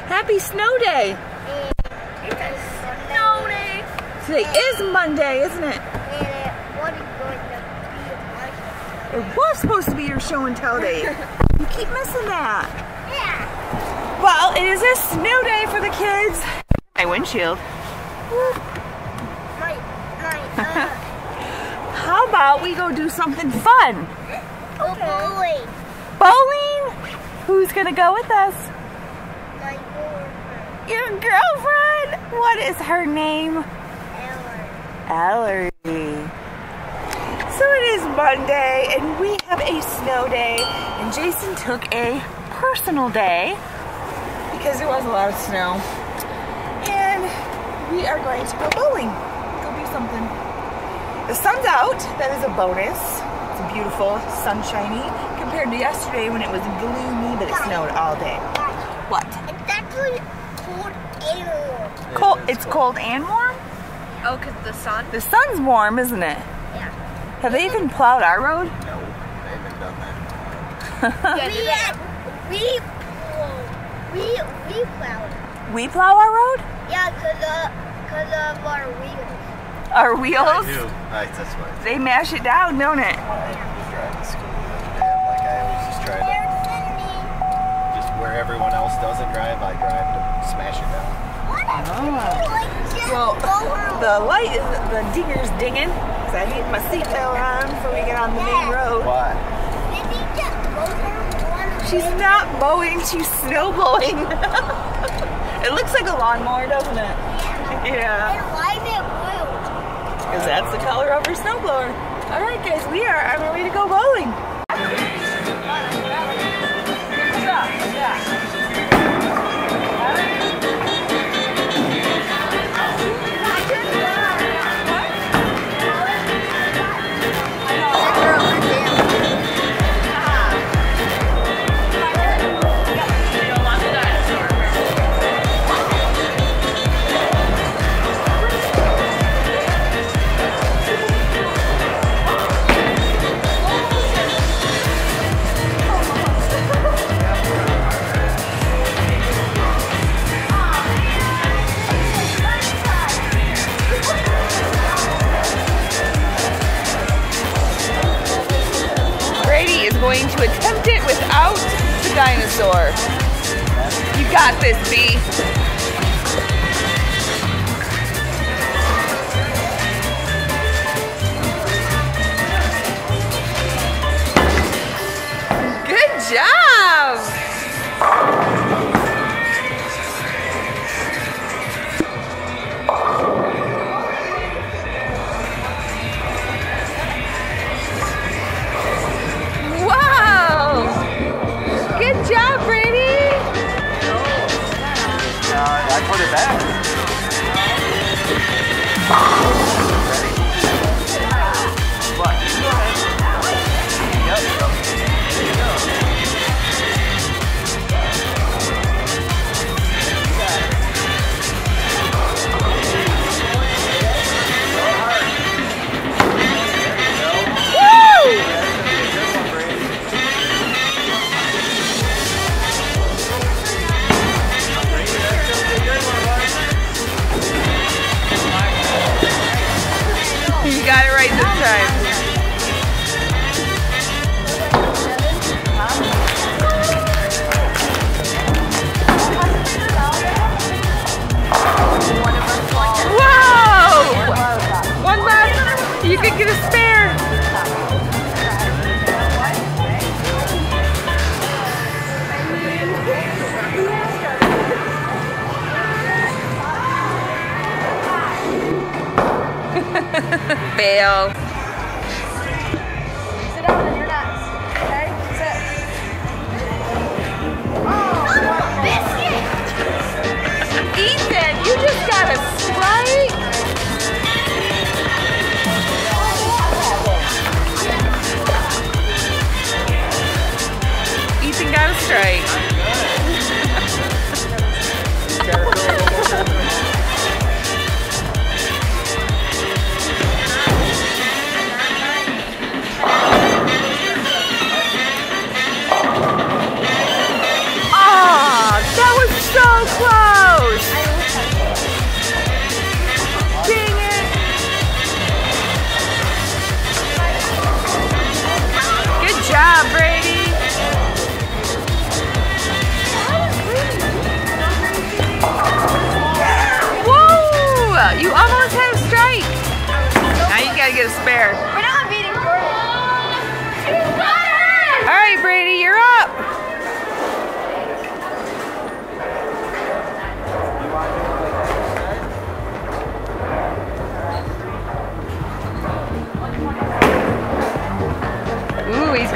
Happy snow day! It's snow day! Today is Monday, isn't it? It was supposed to be your show and tell day. You keep missing that. Yeah. Well, it is a snow day for the kids. My windshield. How about we go do something fun? Bowling. Bowling? Who's gonna go with us? My girlfriend. Your girlfriend? What is her name? Ellery. Ellery. So it is Monday and we have a snow day, and Jason took a personal day because there was a lot of snow, and we are going to go bowling. Go do something. The sun's out, that is a bonus. It's beautiful, sunshiny, compared to yesterday when it was gloomy, but it snowed all day. What? It's actually cold and warm. Cold, it's cold and warm? Oh, because the sun? The sun's warm, isn't it? Yeah. Have they even plowed our road? No, they haven't done that. We plowed. We plow our road? Yeah, because of our wheels. Our wheels? I do. That's why. They mash it down, don't it? I was driving to school the other day. I'm like, I always just try to, just where everyone else doesn't drive, I drive to smash it down. Well, the light is, the dinger's dinging, because I need my seatbelt on before we get on the main road. Why? She's not mowing, she's snow blowing. It looks like a lawnmower, doesn't it? Yeah. And why is it blue? Because that's the color of her snowblower. All right, guys, we are on our way to go bowling. Going to attempt it without the dinosaur. You got this, B. Good job! Good job, Brady! That's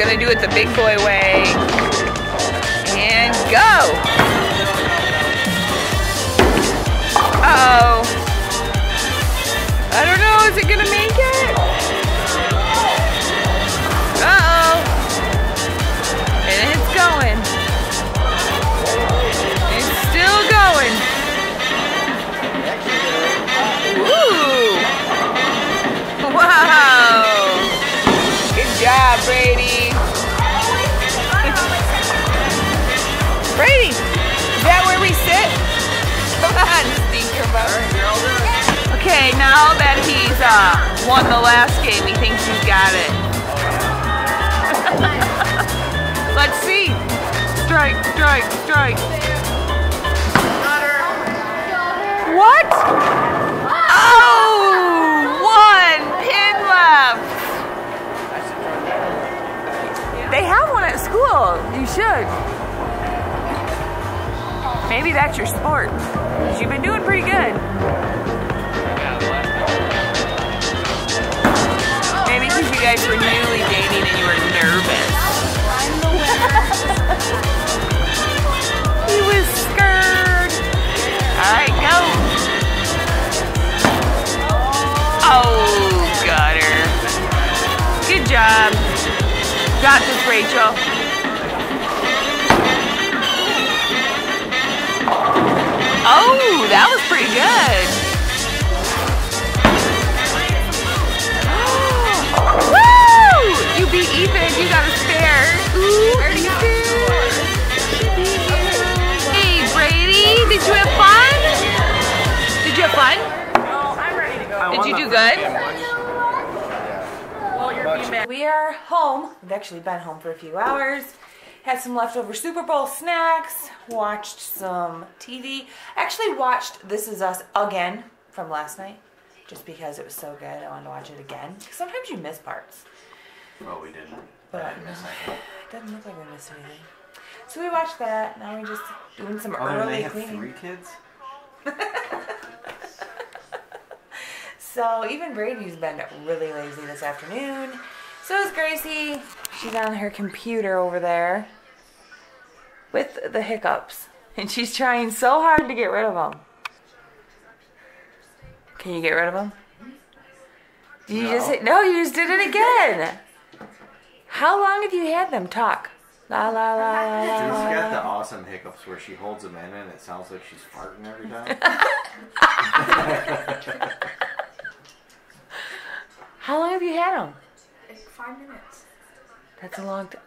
gonna do it the big boy way. And go! Uh-oh. I don't know, is it gonna make it? Uh-oh. And it's going. It's still going. Ooh. Wow. Good job, Brady. Brady, is that where we sit? Come on, stinker bug. Okay, now that he's won the last game, he thinks he's got it. Let's see. Strike, strike, strike. What? Oh! One pin left. They have one at school. You should. Maybe that's your sport. You've been doing pretty good. Maybe because you guys were newly dating and you were nervous. He was scared. Alright, go. Oh, got her. Good job. Got this, Rachel. Oh, that was pretty good. Woo! You beat Ethan. You got a spare. Ooh, Ethan. Hey, Brady. Did you have fun? Did you have fun? No, I'm ready to go. Did you do good? Well, you're being bad. We are home. We've actually been home for a few hours. Had some leftover Super Bowl snacks. Watched some TV. Actually watched This Is Us again from last night. Just because it was so good. I wanted to watch it again. Sometimes you miss parts. Well, we didn't. But I didn't miss anything. it doesn't look like we missed anything. So we watched that. Now we're just doing some Oh, early they have cleaning. 3 kids? So even Brady's been really lazy this afternoon. So is Gracie. She's on her computer over there with the hiccups. And she's trying so hard to get rid of them. Can you get rid of them? Did you just hit? No, you just did it again. How long have you had them? Talk. La la la la la. She's got the awesome hiccups where she holds them in and it sounds like she's farting every time. How long have you had them? Like 5 minutes. That's a long time.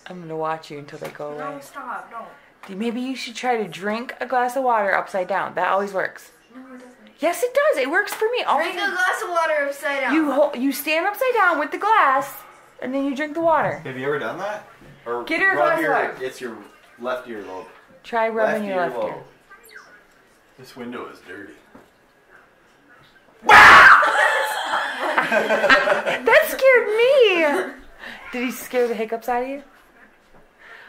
I'm gonna watch you until they go away. No, stop, don't. Maybe you should try to drink a glass of water upside down. That always works. No, it doesn't. Yes, it does. It works for me. Drink a glass of water upside down. You stand upside down with the glass, and then you drink the water. Have you ever done that? Or Get her a rub glass of your, water. it's your left earlobe. Try rubbing your left ear. This window is dirty. That scared me. Did he scare the hiccups out of you?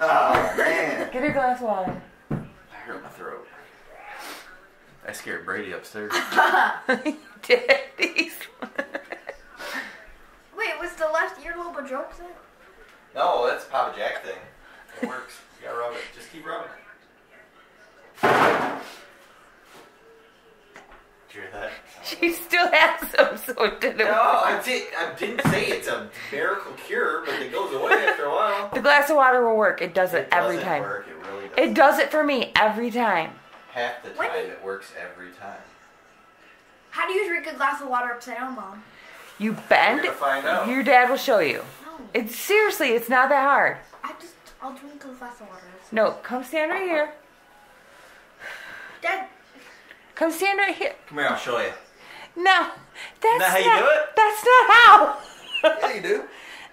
Oh, man. Get her a glass of water. I hurt my throat. I scared Brady upstairs. Did Wait, was the left earlobe a joke then? No, that's a Papa Jack thing. It works. You gotta rub it. Just keep rubbing it. Did you hear that? She still has some, so it didn't. No, I didn't say it's a miracle cure, but it goes away after a while. The glass of water will work. It does it every doesn't time. Work. It really does. It does it for me every time. Half the time it works every time. How do you drink a glass of water upside down, Mom? You bend. We're gonna find out. Your dad will show you. No. It's seriously, it's not that hard. I'll drink a glass of water. No, come stand right here. Dad. Come stand right here. Come here, I'll show you. No, that's Not how you do it? That's not how. Yeah, you do.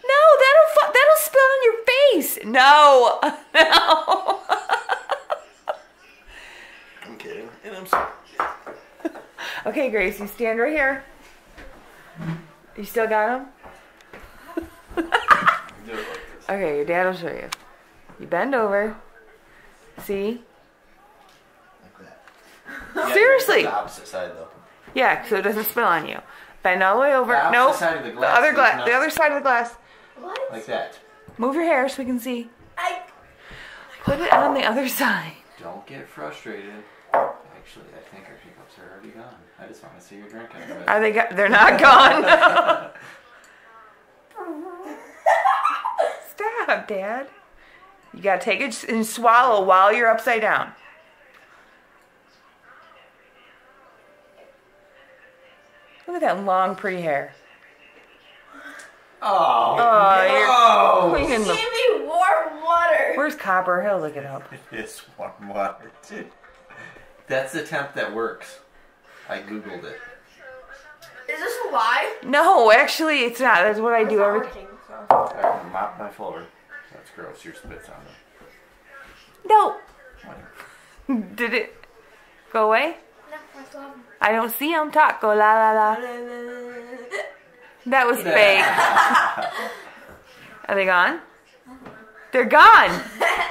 No, that'll spill on your face. No, no. I'm kidding, and I'm sorry. Okay, Gracie, stand right here. You still got him? Do it like this. Okay, your dad will show you. You bend over. See? Like that. Seriously. The opposite side though. Yeah, so it doesn't spill on you. Bend all the way over. The Nope. opposite side of the The glass other is glass. not- The other side of the glass. What? Like that. Move your hair so we can see. I... Put it on the other side. Don't get frustrated. Actually, I think our hiccups are already gone. I just want to see your drink out of it. Are they? They're not gone. Stop, Dad. You gotta take it and swallow while you're upside down. Look at that long, pretty hair. Oh, Oh, you're cleaning the. Give me warm water. Where's Copper? He'll look it up. It's warm water, too. That's the temp that works. I Googled it. Is this a lie? No, actually, it's not. That's what I do every. I mop my floor. That's gross. Your spit's on it. No. What? Did it go away? No, I still have them. I don't see him. Taco la la la. That was fake. Are they gone? They're gone.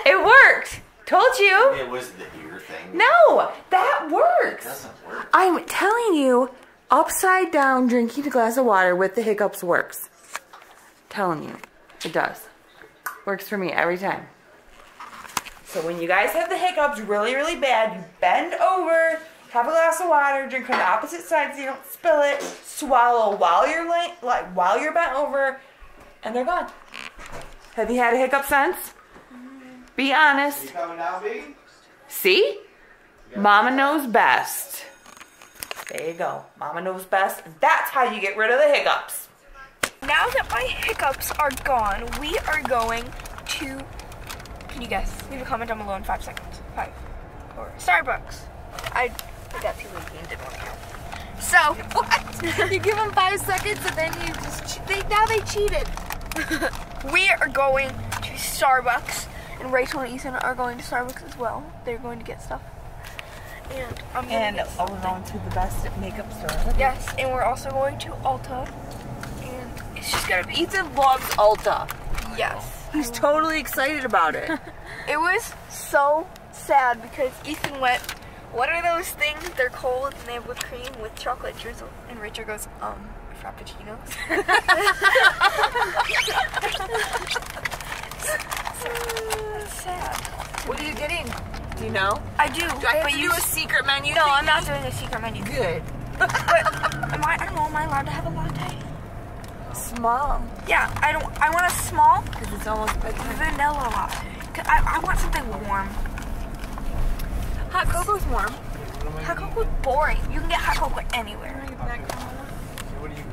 It worked. Told you. It was the ear thing. No, that It works. doesn't work. I'm telling you, upside down drinking a glass of water with the hiccups works. Telling you, it does. Works for me every time. So when you guys have the hiccups really, really bad, you bend over, have a glass of water, drink from the opposite side so you don't spill it, swallow while you're while you're bent over, and they're gone. Have you had a hiccup since? Be honest. You coming down, B? See? Mama knows best. There you go. Mama knows best. That's how you get rid of the hiccups. Now that my hiccups are gone, we are going to... Can you guess? Leave a comment down below in 5 seconds. 5, 4. Starbucks. I got too lazy and didn't want to count. So, what? You give them 5 seconds and then you just... now they cheated. We are going to Starbucks, and Rachel and Ethan are going to Starbucks as well. They're going to get stuff. And I'm going to get we're going to the best makeup store. Yes, and we're also going to Ulta. And it's just going to be... Ethan loves Ulta. Yes. He's totally excited about it. It was so sad because Ethan went, what are those things? They're cold and they have whipped cream with chocolate drizzle. And Rachel goes, Frappuccinos. That's sad. What are you getting? Do you know? I do. Do I have to do a secret menu? No, I'm not doing a secret menu. Good. But I don't know, am I allowed to have a latte? Small. Yeah, I want a small Because it's almost bedtime. vanilla latte. 'Cause I want something warm. Hot cocoa's warm. Hot cocoa's boring. You can get hot cocoa anywhere.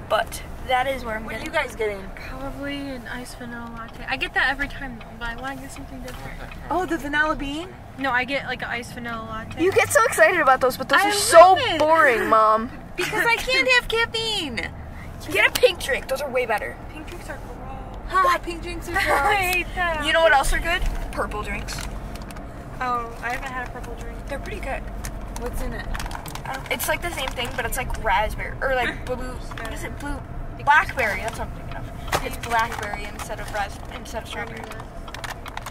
But that is where I'm What are getting. you guys getting? Probably an iced vanilla latte. I get that every time though, but I want to get something different. Oh, the vanilla bean? No, I get like an iced vanilla latte. You get so excited about those, but those I are so love it. boring, Mom. Because I can't have caffeine. Get a pink drink. Those are way better. Pink drinks are gross. Hot pink drinks are I gross. hate them. You know what else are good? Purple drinks. Oh, I haven't had a purple drink. They're pretty good. What's in it? It's like the same thing, but it's like raspberry or like blue. What is it? Blue. Blackberry. That's what I'm thinking of. It's blackberry instead of strawberry.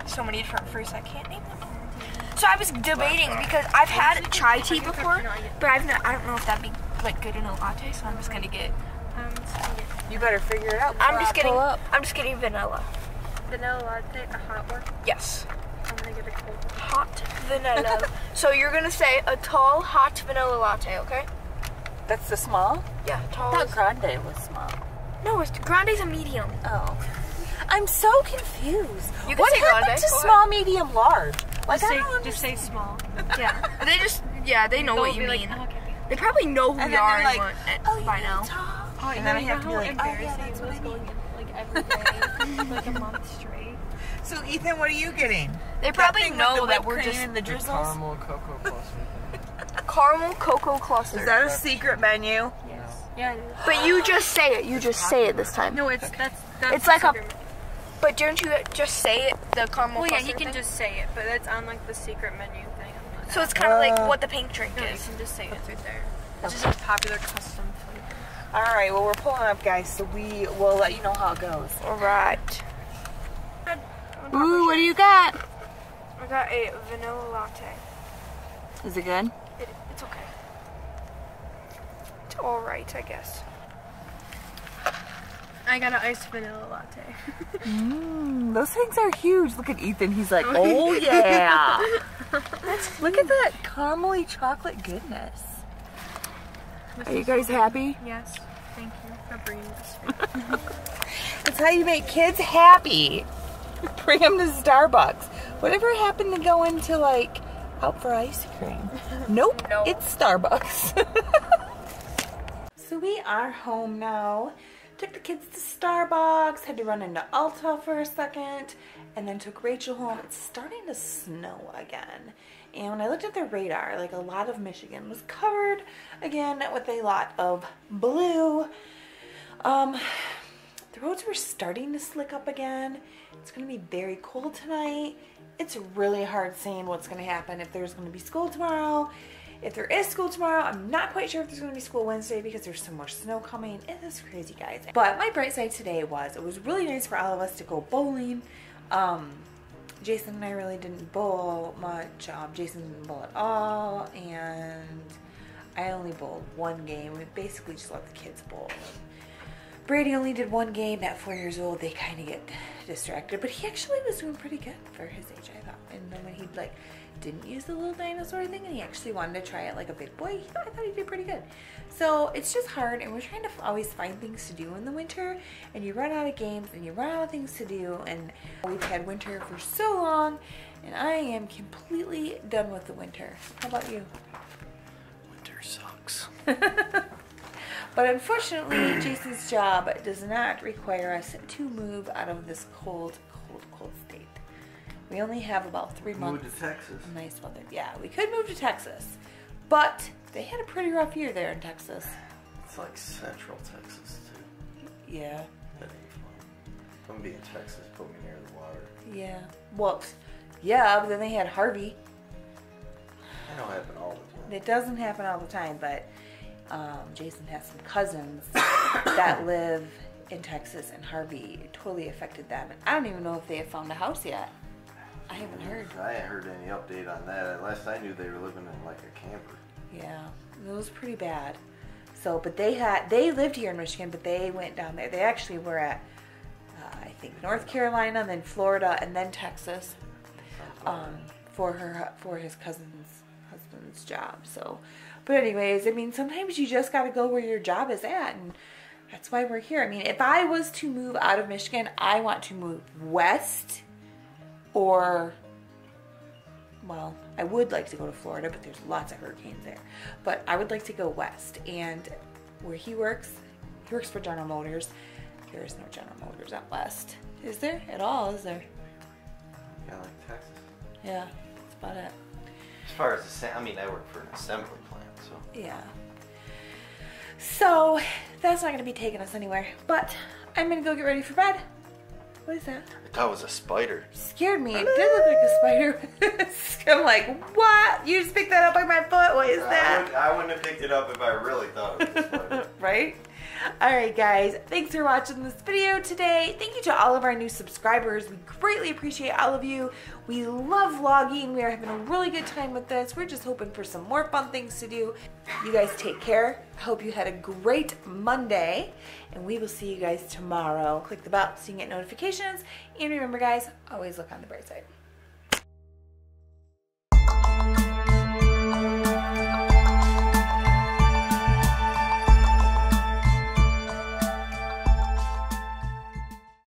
So many different fruits I can't name them. So I was debating because I've had chai tea before, but I don't know if that'd be like good in a latte. So I'm just gonna get. You better figure it out. I'm just Pull up. getting vanilla. Vanilla latte, a hot one. Yes. I'm gonna get a cold one. Hot vanilla. So you're gonna say a tall hot vanilla latte, okay? That's the small? Yeah, tall. I thought Grande was small. No, Grande's a medium. Oh. I'm so confused. You can What say happened Grande. to Go small, medium, large? Like, Just I say, don't just say small. Yeah. They know They'll what you be mean. like, oh, okay. They probably know who And we then are they're like, by now. Oh, And then I have to be how like, embarrassing that's it what was I going in like every day, like a month straight. So, Ethan, what are you getting? They probably know that we're just in the drizzles. Caramel cocoa cluster. caramel cocoa cluster. Is that a secret menu? Yes. Yeah, it is. But you just say it. You just say it this time. No, that's It's like a- secret. But don't you just say it? The caramel Well, yeah, cluster he can thing? just say it, but that's on like the secret menu thing. So it's kind of like what the pink drink No, you is. can just say it right there. It's just a popular custom flavor. All right, well, we're pulling up, guys, so we will let you know how it goes. All right. Ooh, what do you got? I got a vanilla latte. Is it good? It's okay. all right, I guess. I got an iced vanilla latte. Those things are huge. Look at Ethan. He's like, oh yeah. Look at that caramely chocolate goodness. Are you guys happy? Yes. Thank you for bringing this. It's how you make kids happy. Bring them to Starbucks. Whatever happened to going to like out for ice cream? Nope, it's Starbucks. So we are home now. Took the kids to Starbucks, had to run into Ulta for a second, and then took Rachel home. It's starting to snow again. And when I looked at the radar, like a lot of Michigan was covered again with a lot of blue. The roads were starting to slick up again. It's going to be very cold tonight. It's really hard saying what's going to happen, if there's going to be school tomorrow. If there is school tomorrow, I'm not quite sure if there's going to be school Wednesday because there's some more snow coming. It is crazy, guys. But my bright side today was it was really nice for all of us to go bowling. Jason and I really didn't bowl much. Jason didn't bowl at all, and I only bowled one game. We basically just let the kids bowl. Brady only did one game. At 4 years old, they kind of get distracted, but he actually was doing pretty good for his age, I thought. And then when he like didn't use the little dinosaur thing and he actually wanted to try it like a big boy, I thought he did pretty good. So it's just hard, and we're trying to always find things to do in the winter, and you run out of games and you run out of things to do, and we've had winter for so long, and I am completely done with the winter. How about you? Winter sucks. But unfortunately, Jason's job does not require us to move out of this cold, cold, cold state. We only have about 3 months. Move to Texas. Of nice weather. Yeah, we could move to Texas, but they had a pretty rough year there in Texas. It's like Central Texas too. Yeah. That ain't fun. I'm gonna be in Texas. Put me near the water. Yeah. Well, yeah, but then they had Harvey. That don't happen all the time. It doesn't happen all the time, but Jason has some cousins that live in Texas, and Harvey totally affected them. And I don't even know if they have found a house yet. I haven't heard. I ain't heard any update on that. Last I knew, they were living in like a camper. Yeah, it was pretty bad. So, but they lived here in Michigan, but they went down there. They actually were at, I think, North Carolina, then Florida, and then Texas, for his cousin's husband's job. So, but anyways, I mean, sometimes you just got to go where your job is at, and that's why we're here. I mean, if I was to move out of Michigan, I want to move west, or, well, I would like to go to Florida, but there's lots of hurricanes there. But I would like to go west, and where he works for General Motors. There is no General Motors out west. Is there at all? Is there? Yeah, like Texas. Yeah, that's about it. As far as I mean, I work for an assembly plant, so. Yeah. So that's not going to be taking us anywhere. But I'm going to go get ready for bed. What is that? I thought it was a spider. Scared me. It did look like a spider. I'm like, what? You just picked that up by my foot? What is that? I wouldn't have picked it up if I really thought it was a spider. Right? Alright guys, thanks for watching this video today. Thank you to all of our new subscribers. We greatly appreciate all of you. We love vlogging. We are having a really good time with this. We're just hoping for some more fun things to do. You guys take care. I hope you had a great Monday, and we will see you guys tomorrow. Click the bell so you can get notifications. And remember guys, always look on the bright side.